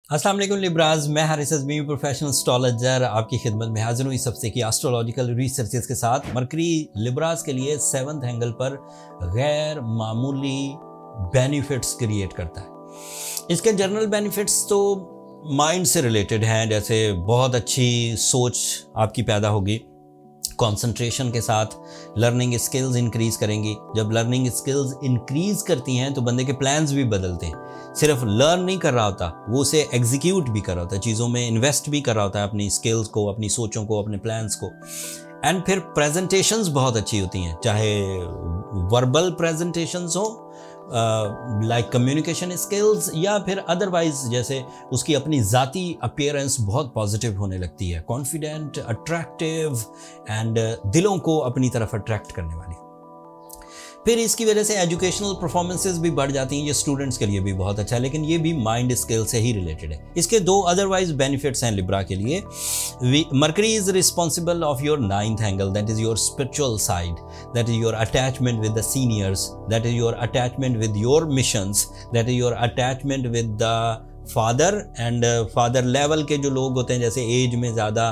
अस्सलाम वालेकुम लिब्राज, मैं हारिस अज़मी प्रोफेशनल एस्ट्रोलॉजर आपकी खिदमत में हाजिर हूँ इस हफ्ते की एस्ट्रोलॉजिकल रिसर्चेस के साथ। मरकरी लिब्राज के लिए 7th एंगल पर गैर मामूली बेनिफिट्स क्रिएट करता है। इसके जनरल बेनिफिट्स तो माइंड से रिलेटेड हैं, जैसे बहुत अच्छी सोच आपकी पैदा होगी, कंसंट्रेशन के साथ लर्निंग स्किल्स इंक्रीज़ करेंगी। जब लर्निंग स्किल्स इंक्रीज़ करती हैं तो बंदे के प्लान्स भी बदलते हैं। सिर्फ लर्न नहीं कर रहा होता, वो उसे एग्जीक्यूट भी कर रहा होता है, चीज़ों में इन्वेस्ट भी कर रहा होता है, अपनी स्किल्स को, अपनी सोचों को, अपने प्लान्स को। एंड फिर प्रेजेंटेशंस बहुत अच्छी होती हैं, चाहे वर्बल प्रेजेंटेशंस हो लाइक कम्युनिकेशन स्किल्स, या फिर अदरवाइज जैसे उसकी अपनी ज़ाती अपीयरेंस बहुत पॉजिटिव होने लगती है, कॉन्फिडेंट, अट्रैक्टिव एंड दिलों को अपनी तरफ अट्रैक्ट करने वाली। फिर इसकी वजह से एजुकेशनल परफॉर्मेंसेस भी बढ़ जाती हैं, ये स्टूडेंट्स के लिए भी बहुत अच्छा है, लेकिन ये भी माइंड स्किल से ही रिलेटेड है। इसके दो अदरवाइज बेनिफिट्स हैं लिब्रा के लिए। Mercury is responsible of your 9th angle, that is your spiritual side, that is your attachment with the seniors, that is your attachment with your missions, that is your attachment with the father and father level के जो लोग होते हैं, जैसे as में ज़्यादा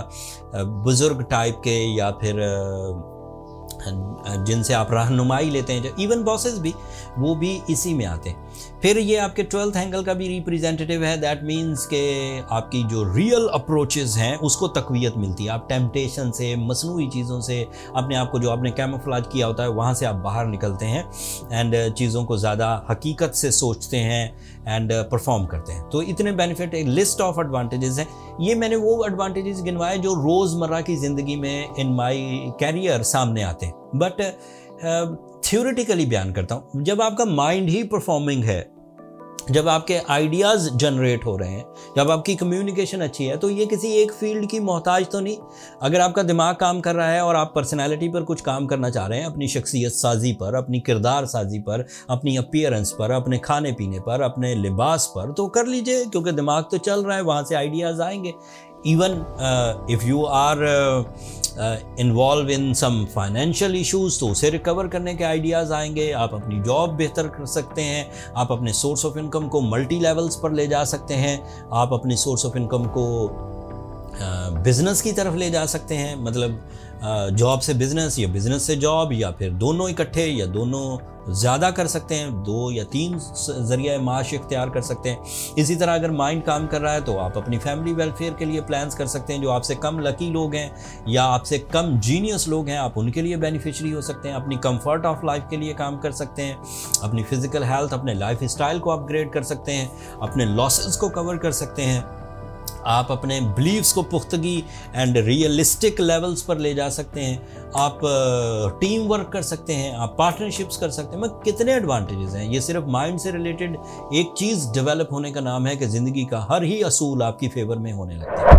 बुजुर्ग type के, या फिर जिनसे आप रहनुमाई लेते हैं, जो इवन बॉसेस भी, वो भी इसी में आते हैं। फिर ये आपके 12th एंगल का भी रिप्रेजेंटेटिव है, दैट मीन्स के आपकी जो रियल अप्रोचेस हैं उसको तकवीयत मिलती है। आप टेम्पटेशन से, मसनूई चीज़ों से, अपने आप को जो आपने कैमोफ्लेज किया होता है वहाँ से आप बाहर निकलते हैं एंड चीज़ों को ज़्यादा हकीकत से सोचते हैं एंड परफॉर्म करते हैं। तो इतने बेनिफिट, एक लिस्ट ऑफ एडवांटेजेस हैं। ये मैंने वो एडवांटेजेस गिनवाए जो रोज़मर्रा की ज़िंदगी में इन माई कैरियर सामने आते हैं, बट थ्योरेटिकली बयान करता हूँ। जब आपका माइंड ही परफॉर्मिंग है, जब आपके आइडियाज़ जनरेट हो रहे हैं, जब आपकी कम्युनिकेशन अच्छी है, तो ये किसी एक फील्ड की मोहताज तो नहीं। अगर आपका दिमाग काम कर रहा है और आप पर्सनैलिटी पर कुछ काम करना चाह रहे हैं, अपनी शख्सियत साजी पर, अपनी किरदार साजी पर, अपनी अपीयरेंस पर, अपने खाने पीने पर, अपने लिबास पर, तो कर लीजिए, क्योंकि दिमाग तो चल रहा है, वहाँ से आइडियाज़ आएंगे। Even if you are involve in some financial issues, तो उसे रिकवर करने के आइडियाज़ आएंगे। आप अपनी जॉब बेहतर कर सकते हैं, आप अपने सोर्स ऑफ इनकम को मल्टी लेवल्स पर ले जा सकते हैं, आप अपनी सोर्स ऑफ इनकम को बिज़नेस की तरफ ले जा सकते हैं, मतलब जॉब से बिज़नेस या बिज़नेस से जॉब, या फिर दोनों इकट्ठे, या दोनों ज़्यादा कर सकते हैं, 2 या 3 ज़रिया माश इख्तियार कर सकते हैं। इसी तरह अगर माइंड काम कर रहा है तो आप अपनी फैमिली वेलफेयर के लिए प्लान्स कर सकते हैं। जो आपसे कम लकी लोग हैं या आपसे कम जीनियस लोग हैं, आप उनके लिए बेनिफिशरी हो सकते हैं। अपनी कंफर्ट ऑफ लाइफ के लिए काम कर सकते हैं, अपनी फिजिकल हेल्थ, अपने लाइफ स्टाइल को अपग्रेड कर सकते हैं, अपने लॉसेस को कवर कर सकते हैं, आप अपने बिलीव्स को पुख्तगी एंड रियलिस्टिक लेवल्स पर ले जा सकते हैं, आप टीम वर्क कर सकते हैं, आप पार्टनरशिप्स कर सकते हैं। मतलब कितने एडवांटेजेस हैं। ये सिर्फ माइंड से रिलेटेड एक चीज़ डेवलप होने का नाम है कि ज़िंदगी का हर ही असूल आपकी फेवर में होने लगता है।